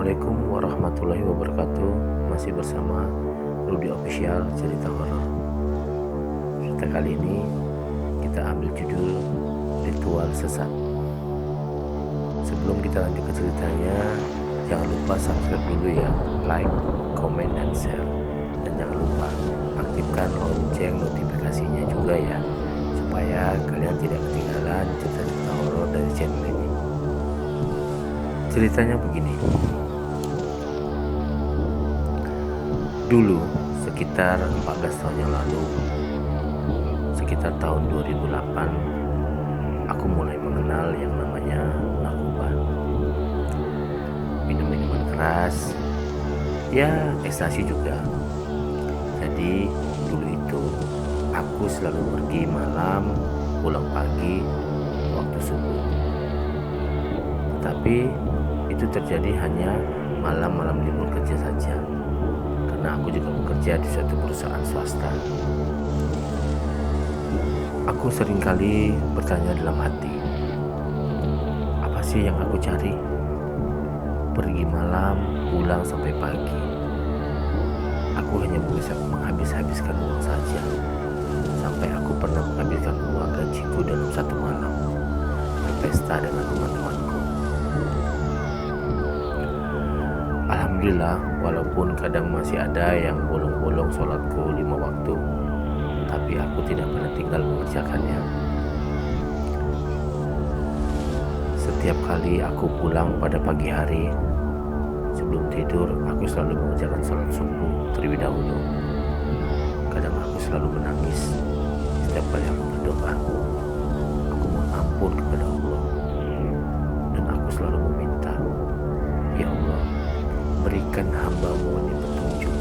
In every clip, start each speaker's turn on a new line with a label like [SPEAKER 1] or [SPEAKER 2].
[SPEAKER 1] Assalamualaikum warahmatullahi wabarakatuh. Masih bersama Rudy Official Cerita Horor. Cerita kali ini kita ambil judul Ritual Sesat. Sebelum kita lanjut ke ceritanya, jangan lupa subscribe dulu ya, like, komen, dan share. Dan jangan lupa aktifkan lonceng notifikasinya juga ya, supaya kalian tidak ketinggalan cerita-cerita horor dari channel ini. Ceritanya begini. Dulu, sekitar 14 tahun yang lalu, sekitar tahun 2008, aku mulai mengenal yang namanya narkoba. Minum-minuman keras, ya ekstasi juga. Jadi dulu itu aku selalu pergi malam, pulang pagi waktu subuh. Tapi itu terjadi hanya malam-malam libur kerja saja, karena aku juga bekerja di suatu perusahaan swasta. Aku seringkali bertanya dalam hati, apa sih yang aku cari? Pergi malam, pulang sampai pagi. Aku hanya bisa menghabis-habiskan uang saja. Sampai aku pernah menghabiskan uang gajiku dalam satu malam berpesta dengan teman-temanku. Alhamdulillah, walaupun kadang masih ada yang bolong-bolong sholatku 5 waktu, tapi aku tidak pernah tinggal mengerjakannya. Setiap kali aku pulang pada pagi hari, sebelum tidur aku selalu mengerjakan sholat subuh terlebih dahulu. Kadang aku selalu menangis setiap kali aku berdoa. Aku mohon ampun kepada Allah, dan aku selalu meminta, ya Allah, berikan hamba-Mu ini petunjuk.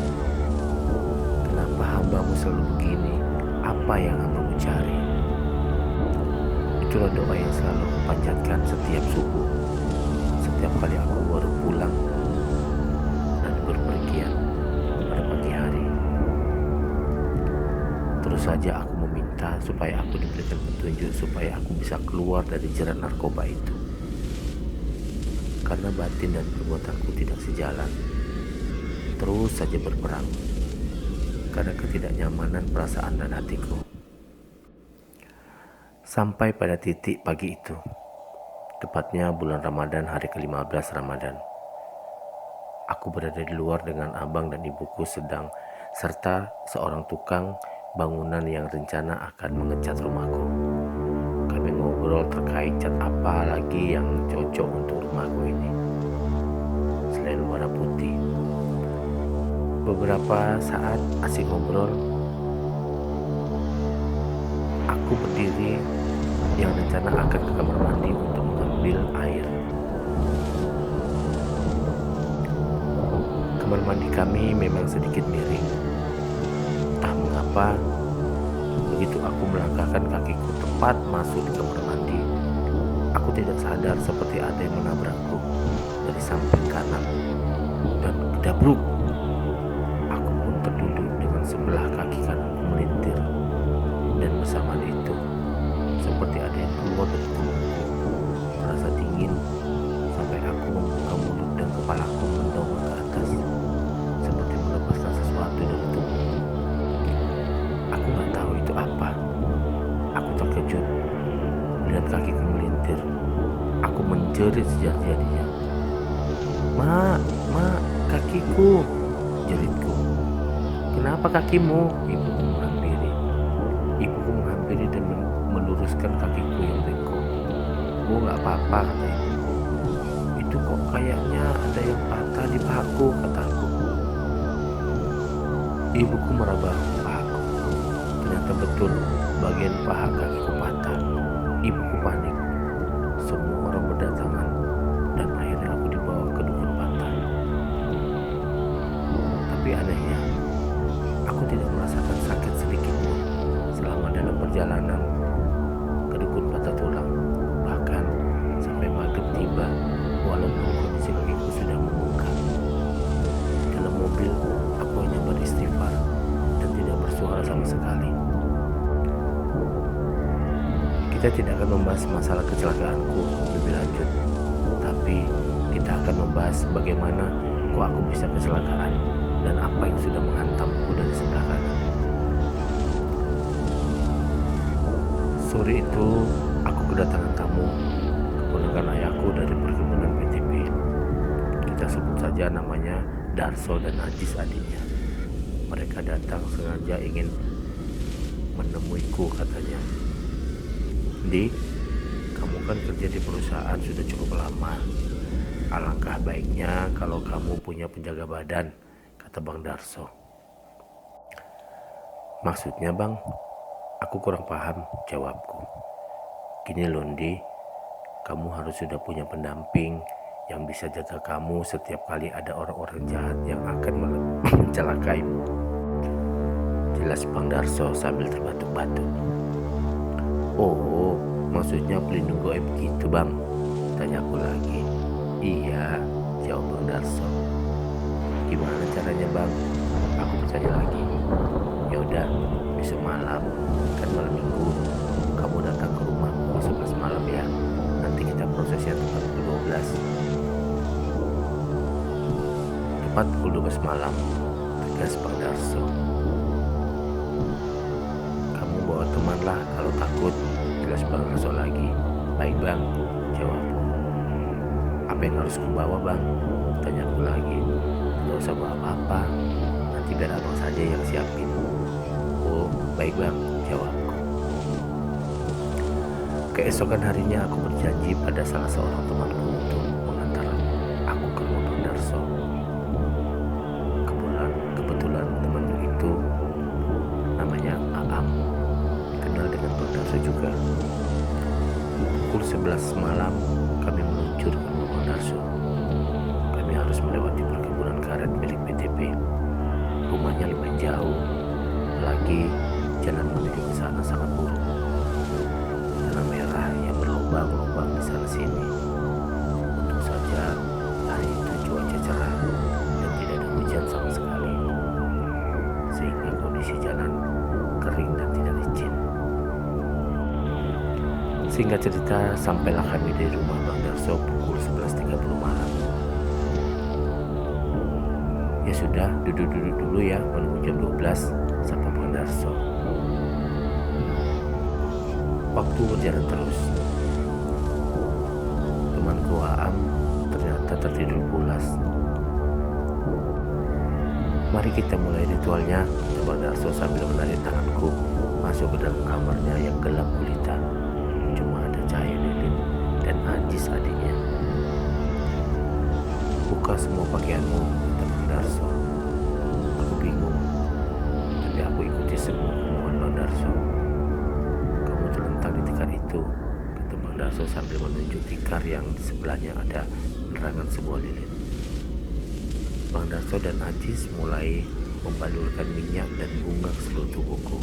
[SPEAKER 1] Kenapa hamba-Mu selalu begini? Apa yang hamba-Mu cari? Itulah doa yang selalu aku panjatkan setiap subuh, setiap kali aku baru pulang dan berpergian pada pagi hari. Terus saja aku meminta supaya aku diberikan petunjuk, supaya aku bisa keluar dari jerat narkoba itu. Karena batin dan perbuatanku tidak sejalan, terus saja berperang karena ketidaknyamanan perasaan dan hatiku. Sampai pada titik pagi itu, tepatnya bulan Ramadan, hari ke-15 Ramadan, aku berada di luar dengan abang dan ibuku serta seorang tukang bangunan yang rencana akan mengecat rumahku. Kami ngobrol terkait cat apa lagi yang cocok untuk rumahku ini selain warna putih. Beberapa saat asik ngobrol, aku berdiri yang rencana akan ke kamar mandi untuk mengambil air. Kamar mandi kami memang sedikit miring. Entah mengapa, begitu aku melangkahkan kakiku tepat masuk di kamar mandi, aku tidak sadar seperti ada yang menabrakku dari samping kanan, dan kedabruk. Aku pun terduduk dengan sebelah kaki kananku melintir, dan bersamaan itu seperti ada yang keluar dari tubuhku. Terasa dingin sampai aku membuka mulut dan kepalaku mendongak ke atas, seperti melepaskan sesuatu dari tubuhku. Aku gak tahu itu apa. Aku terkejut melihat kakiku melintir. Aku menjerit sejadi-jadinya. Mak, kakiku, jeritku. Kenapa kakimu? Ibuku menghampiri dan meluruskan kakiku yang bengkok. Oh, gak apa-apa, kata ibuku. Itu kok kayaknya ada yang patah di pahaku, kataku. Ibuku meraba pahaku. Ternyata betul, bagian paha kakiku patah. Ibuku panik. Semua orang berdatangan, dan akhirnya aku dibawa ke dukun patah. Tapi anehnya, aku tidak merasakan sakit sedikit pun selama dalam perjalanan ke dukun patah tulang. Bahkan sampai maghrib tiba, walaupun kondisi kakiku sudah membengkak. Dalam mobil, aku hanya beristighfar dan tidak bersuara sama sekali. Kita tidak akan membahas masalah kecelakaanku lebih lanjut, tapi Tapi kita akan membahas bagaimana kok aku bisa kecelakaan dan apa yang sudah menghantamku dari sebelah kanan. Sore itu aku kedatangan tamu, keponakan ayahku dari perkebunan PTP. Kita sebut saja namanya Darso dan Ajis adiknya. Mereka datang sengaja ingin menemuiku, katanya. Di, kamu kan kerja di perusahaan sudah cukup lama. Alangkah baiknya kalau kamu punya penjaga badan, kata Bang Darso. Maksudnya bang? Aku kurang paham, jawabku. Gini loh Di, kamu harus sudah punya pendamping yang bisa jaga kamu setiap kali ada orang-orang jahat yang akan mencelakaimu. Jelas Bang Darso sambil terbatuk-batuk. Oh, maksudnya pelindung gaib gitu bang? Tanya aku lagi. Iya, jawab Bang Darso. Gimana caranya bang? Aku bertanya lagi. Ya udah, besok malam, kan malam minggu, kamu datang ke rumah pukul 11 malam ya. Nanti kita prosesnya tepat pukul 12. Tepat pukul 12 malam, tegas Bang Darso. Kamu bawa teman lah kalau takut, jelas Bang Darso lagi. Baik bang, jawabku. Apa yang harus kubawa bang? Tanyaku lagi. Gak usah bawa apa-apa, nanti biar abang saja yang siapin. Oh baik bang, jawabku. Keesokan harinya aku berjanji pada salah seorang temanku untuk mengantar aku ke rumah Bang Darso. Kebetulan temanku itu namanya Aam, kenal dengan Bang Darso juga. Pukul 11 malam kami meluncur ke rumah Bang Darso. Kami harus melewati perkebunan karet milik PTP. Rumahnya lumayan jauh, apalagi jalan menuju ke sana sangat buruk. Tanah merah yang berlubang-lubang di sana sini. Untung saja hari itu cuaca cerah dan tidak ada hujan sama sekali, sehingga kondisi jalan kering dan tidak licin. Singkat cerita, sampailah kami di rumah Bang Darso pukul 11.30 malam. Ya sudah, duduk-duduk dulu ya, menunggu jam 12, sapa Bang Darso. Waktu berjalan terus. Temanku Aam ternyata tertidur pulas. Mari kita mulai ritualnya, kata Bang Darso sambil menarik tanganku masuk ke dalam kamarnya yang gelap gulita. Cuma ada cahaya lilin dan Ajis adiknya. Buka semua pakaianmu, kata Bang Darso. Aku bingung, tapi aku ikuti semua kemauan Bang Darso. Kamu terlentang di tikar itu, kata Bang Darso sambil menunjuk tikar yang di sebelahnya ada penerangan sebuah lilin. Bang Darso dan Ajis mulai membalurkan minyak dan bunga ke seluruh tubuhku.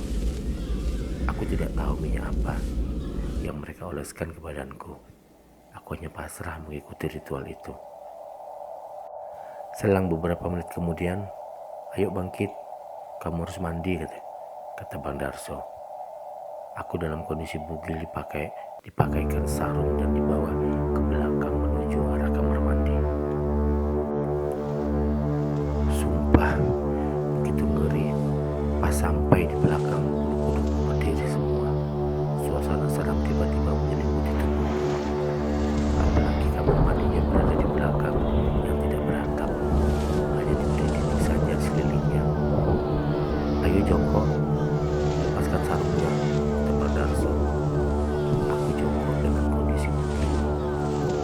[SPEAKER 1] Aku tidak tahu minyak apa yang mereka oleskan ke badanku. Aku hanya pasrah mengikuti ritual itu. Selang beberapa menit kemudian, ayo bangkit, kamu harus mandi, kata Bang Darso. Aku dalam kondisi bugil dipakaikan sarung dan dibawa ke belakang menuju arah kamar mandi. Sumpah, begitu ngeri. Pas sampai di belakang, kuduk berdiri semua. Suasana seram tiba-tiba menyelimuti tubuh. Apalagi kamar mandinya berada di belakang yang tidak beratap, hanya diberi dinding saja sekelilingnya. Ayo jongkok, lepaskan sarungnya, kata Bang Darso. Aku jongkok dengan kondisi bugil.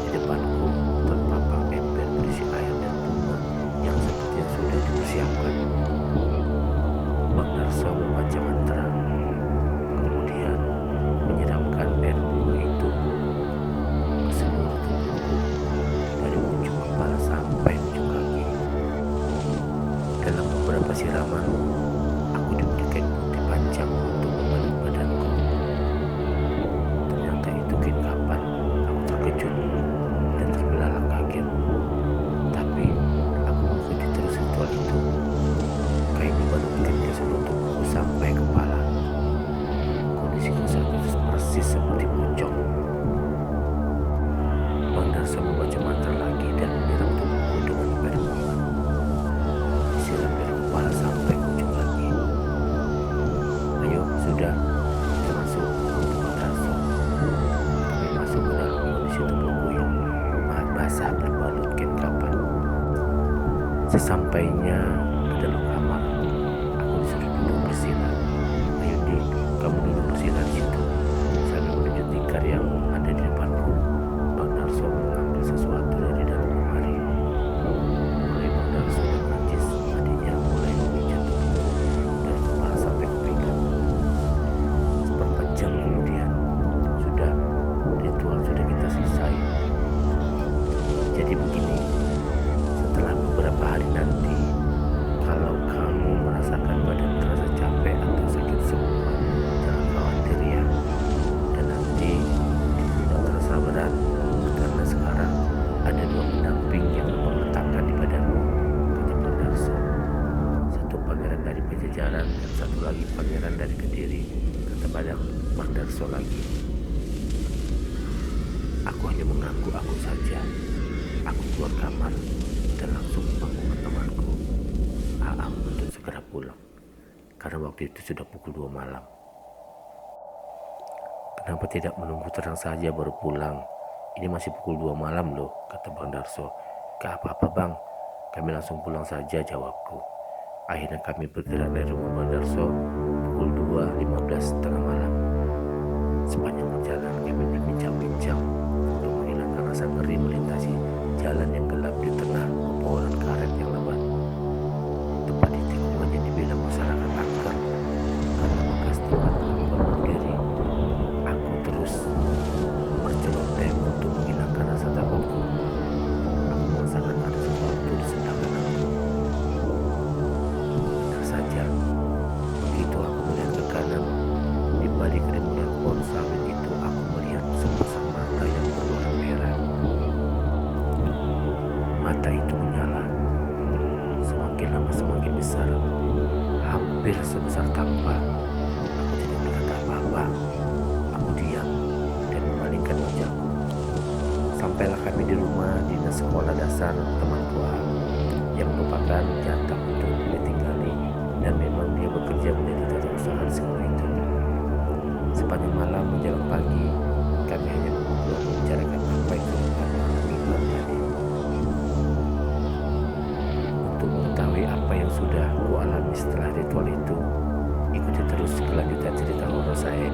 [SPEAKER 1] Di depanku terpampang ember berisi air dan bunga yang sepertinya sudah dipersiapkan. Bang Darso membaca mantra, kemudian menyiramkan air bunga itu ke seluruh tubuhku, dari ujung kepala sampai ujung kaki. Dalam beberapa siraman, aku diberi kain putih panjang untuk membalut badanku. Ternyata itu kain kapan. Aku terkejut dan terbelalak kaget. Tapi aku mengikuti terus ritual itu. Kain dibalutkan ke seluruh tubuhku sampai kepala. Kondisiku saat itu persis seperti pocong. Bang Darso membaca mantra Sesampainya ke dalam kamar, aku disuruh duduk bersila. "Ayo Dik, kamu duduk bersila di situ." Sambil menunjuk tikar yang ada di depanku, Bang Darso mengambil sesuatu dari dalam lemari. Mulai Bang Darso dan Ancis, adiknya mulai memijat tubuhku dari kepala sampai ke pinggang. Seperempat jam kemudian, sudah ritual sudah kita selesai. Jadi begini, setelah beberapa hari nanti, kalau kamu merasakan badan terasa capek atau sakit semua, jangan khawatir ya. Dan nanti tidak terasa berat, karena sekarang ada dua pendamping yang abang letakkan di badanmu, kata Bang Darso. Satu pangeran dari Pajajaran dan satu lagi pangeran dari Kediri, kata Bang Darso lagi. Aku hanya mengangguk saja. Aku keluar kamar dan langsung membangunkan temanku, Aam, untuk segera pulang. Karena waktu itu sudah pukul 2 malam. "Kenapa tidak menunggu terang saja baru pulang? Ini masih pukul 2 malam loh," kata Bang Darso. "Gak apa-apa Bang, kami langsung pulang saja," jawabku. Akhirnya kami bergerak dari rumah Bang Darso pukul 2.15 tengah malam. Sepanjang perjalanan kami berbincang-bincang untuk menghilangkan rasa ngeri melintasi jalan yang gelap di tengah pepohonan karet yang lebat. Tepat di tikungan yang dibilang masyarakat angker karena bekas tempat kami bangun diri. Aku terus berceloteh untuk menghilangkan rasa takutku. Aku merasakan ada sesuatu di sebelah kananku. Benar saja, begitu aku melihat ke kanan, di balik rimbunan pohon sawit itu aku melihat sepasang mata yang berwarna merah. Mata itu menyala, semakin lama semakin besar, hampir sebesar tampar. Aku tidak berkata apa-apa. Aku diam dan memalingkan wajahku. Sampailah kami di rumah dinas sekolah dasar temanku A, yang merupakan jatah untuk dia tinggali, dan memang dia bekerja menjadi tata usaha di sekolah itu. Sepanjang malam menjelang pagi, kami hanya mengobrol membicarakan apa yang sudah kami alami malam tadi. Untuk mengetahui apa yang sudah ku alami setelah ritual itu, ikuti terus kelanjutan cerita horor saya.